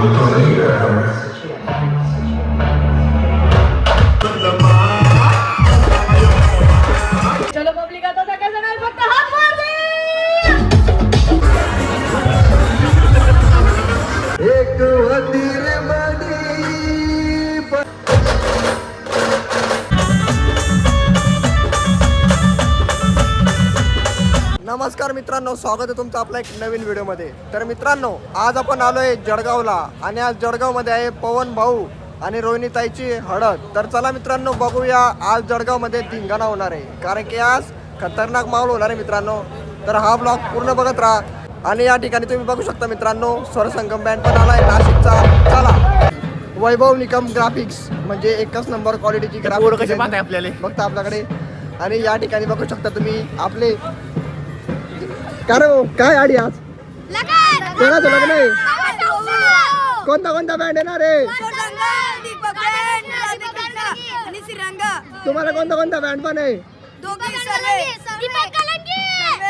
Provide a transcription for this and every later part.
चलो पब्लिक आता सगळ्या जण फक्त हात मार दे. एक वतीर बदी नमस्कार मित्रांनो, स्वागत आहे तुमचं आपल्या एक नवीन व्हिडिओमध्ये. तर मित्रांनो, आज आपण आलोय जळगावला आणि आज जळगावमध्ये आहे पवन भाऊ आणि रोहिणीताईची हळद. तर चला मित्रांनो, बघूया आज जळगावमध्ये धिंगाणा होणार आहे, कारण की आज खतरनाक माहोल होणार आहे मित्रांनो. तर हा ब्लॉग पूर्ण बघत राहा. आणि या ठिकाणी तुम्ही बघू शकता मित्रांनो, स्वरसंगम बँड पण आलाय नाशिकचा. चला, वैभव निकम ग्राफिक्स म्हणजे एकच नंबर क्वालिटीची ग्राफिक्स आपल्याला बघता आपल्याकडे. आणि या ठिकाणी बघू शकता तुम्ही आपले काय आडी आज कोणाचं लग्न आहे? कोणता कोणता बँड येणार आहे? तुम्हाला कोणता कोणता बँड पण आहे?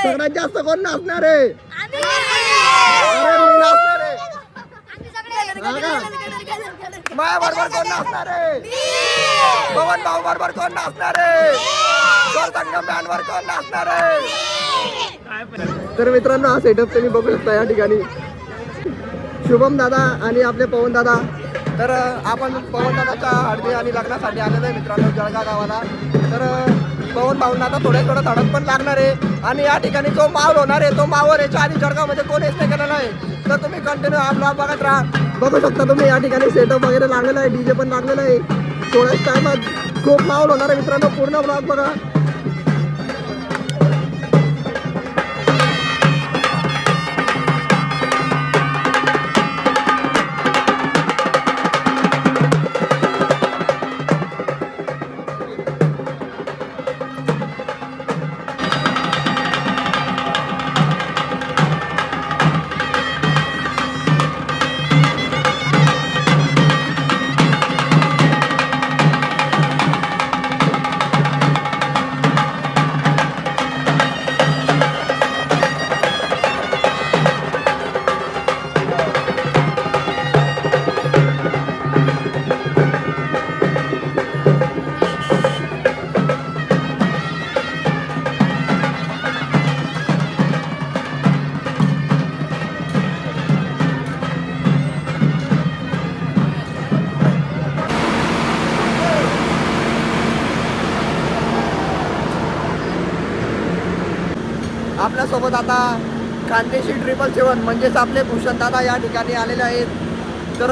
सगळ्यात जास्त कोण नाचणार आहे? अरे मी नाचणार आहे. माया बरोबर कोण नाचणार आहे? पवन भाऊ बरोबर कोण नाचणार आहे? स्वरसंगम बँड वर कोण नाचणार आहे? तर मित्रांनो, हा सेटअप तुम्ही बघू शकता या ठिकाणी. शुभम दादा आणि आपले पवन दादा. तर आपण पवन दादाच्या हळदी आणि लग्नासाठी आलेलो आहे मित्रांनो जळगाव गावाला. तर पवन भाऊंना आता थोडं धडक पण लागणार आहे. आणि या ठिकाणी जो माहोल होणार आहे तो माहोल याच्या आधी जळगावमध्ये कोण येत नाही केलेला आहे. तर तुम्ही कंटिन्यू हा ब्लॉग बघत राहा. बघू शकता तुम्ही या ठिकाणी सेटअप वगैरे लागलेला आहे, डीजे पण लागलेला आहे. थोड्याच टायमात खूप माहोल होणार आहे मित्रांनो. पूर्ण ब्लॉग बघा. आपल्यासोबत आता खानदेशी 777 म्हणजेच आपले भूषण दादा या ठिकाणी आलेले आहेत. तर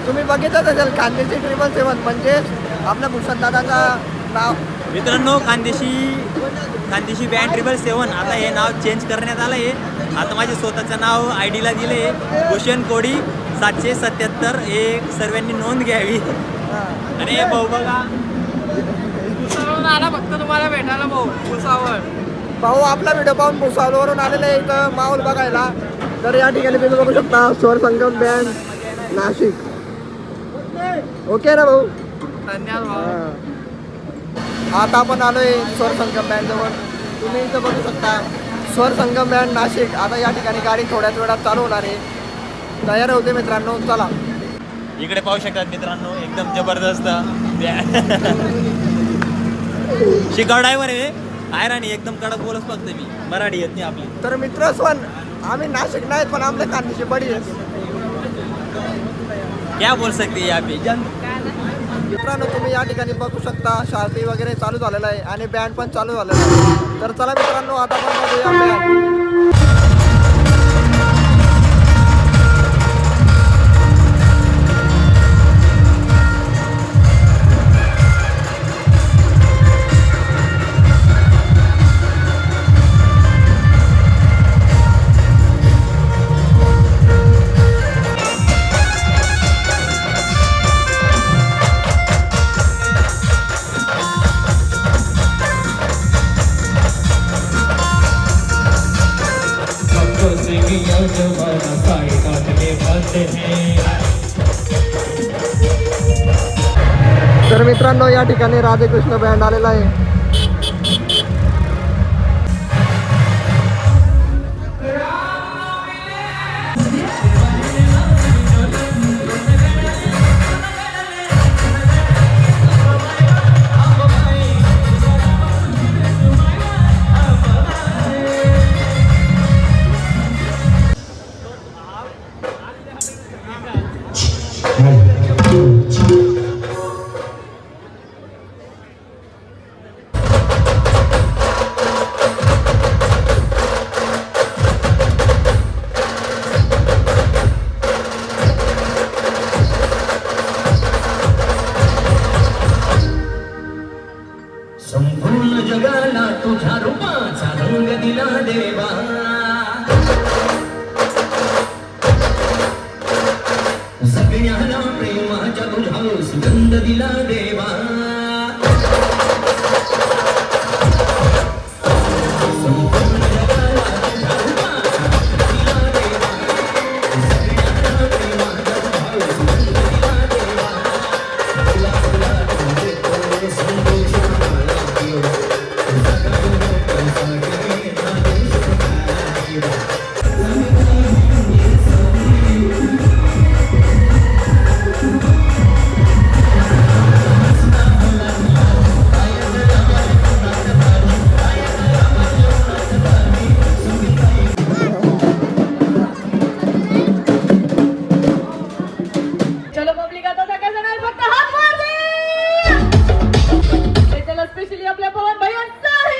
तुम्ही बघितलंच असेल, खानदेशी 777 म्हणजेच आपल्या भूषण दादाचा नाव. मित्रांनो, खानदेशी बँड 777 आता हे नाव चेंज करण्यात आलं आहे. आता माझे स्वतःचं नाव ID ला दिले आहे, भूषण कोडी 777. हे सर्वांनी नोंद घ्यावी. आणि हे भाऊ बघा, आला फक्त तुम्हाला भेटायला भाऊ भुसावळ. भाऊ आपला व्हिडिओ पाहून भुसावळवरून आलेला आहे इथं माहोल बघायला. तर या ठिकाणी तुम्ही बघू शकता स्वरसंगम बँड नाशिक. ओके ना भाऊ? धन्यवाद. आता आपण आलोय स्वरसंगम बँड जवळ. तुम्ही इथं बघू शकता स्वरसंगम बँड नाशिक. आता या ठिकाणी गाडी थोड्याच वेळात चालू होणार आहे. तयार होते मित्रांनो, चला. इकडे पाहू शकतात मित्रांनो, एकदम जबरदस्त शिकाऊ ड्रायव्हर आहे. आयराणी एकदम कडक बोलत फक्त मी मराठी येत नाही आपली. तर मित्र स्वन आम्ही नाशिक नाहीत पण आपल्या खानदेशी बडी आहेत. क्या बोल सकते या पे मित्रांनो, तुम्ही या ठिकाणी बघू शकता शादी वगैरे चालू झालेला आहे आणि बँड पण चालू झालेला आहे. तर चला मित्रांनो, आता पण बघूया बँड. तर मित्रांनो, या ठिकाणी राधेकृष्ण बँड आलेला आहे. संपूर्ण जगाला तुझ्या रूपाचा रंग दिला देवा सगळ्यांना प्रेमाच्या तुझ्या सुगंध दिला देवा संपूर्ण जगाला तुझ्या रूपाचा रंग दिला देवा सगळ्यांना प्रेमाच्या तुझ्या सुगंध दिला देवा तुला तुला तुझे संतोष चलो पब्लिक आता सगळेजण आहे, फक्त हात वर दे. हे चला स्पेशली आपल्या पवन भैयांसाठी.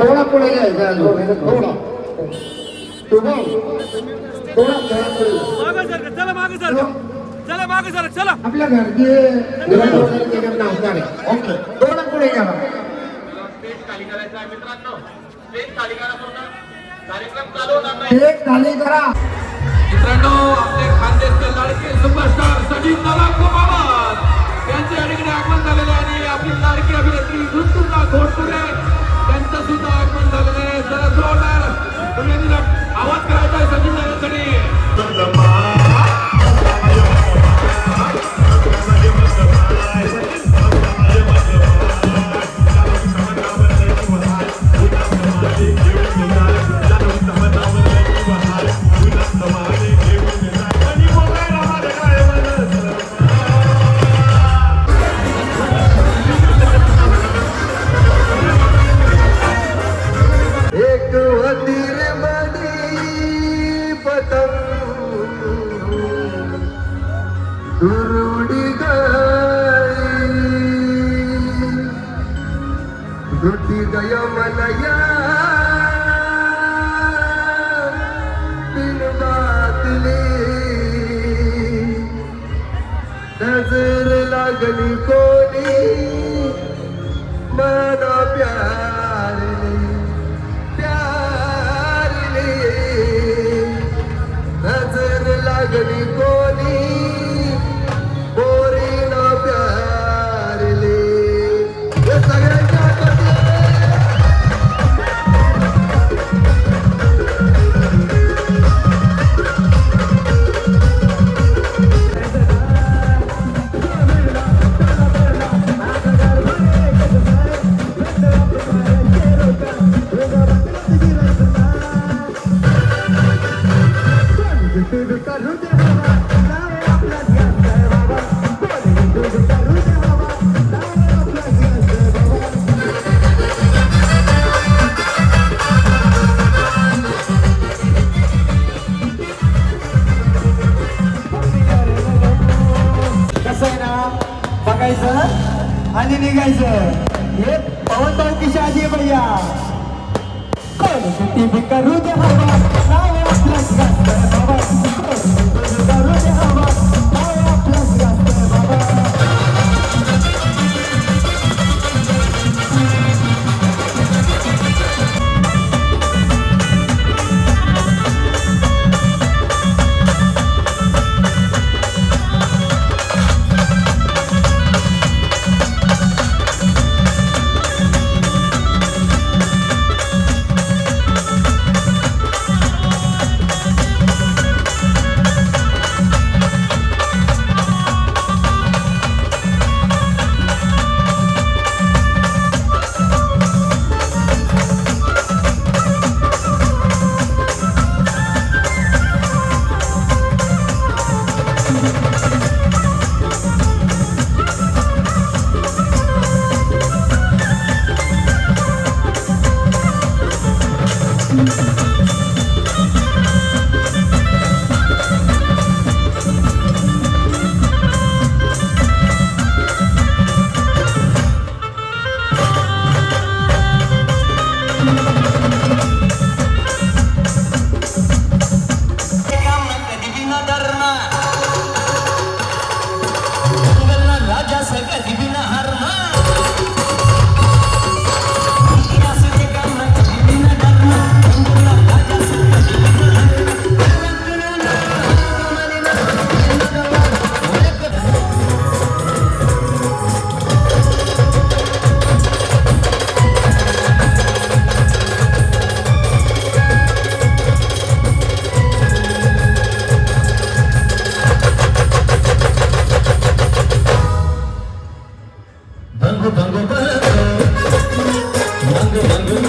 थोडा पुढे घ्यायचा थोडा थोडा थोडा पुढे चला आपल्या घरचे नाचणार आहे ओके थोडा पुढे घ्या एक खाली करा मित्रांनो, आपले खानदेशचे लाडके सुपरस्टार सचिन नवाब त्यांचे अलीकडे आगमन झालेले आणि आपली लाडकी अभिनेत्री ऋतुजा घोटपुरे त्यांचं सुद्धा आगमन झालेलं आहे. जरा जोरदार तुम्ही आवाज करायचा आहे सचिन दादांसाठी. एक वतीर बनी पतंग दुरुडी गई दुटी गय मनया दिन बातली नजर लागली कोणी मना प्यार नजर लागली कोणी बोरी ना प्यारले सगळ्यांच्या बघायचं आणि निघायचं हे पवन भाऊची शादी आहे भैया कोण ती करू दे हवा नाव आपलंच गाजतं बाबा करू दे हवा नाव आपलंच गाजतं बाबा भांग भांग भांग भांग भांग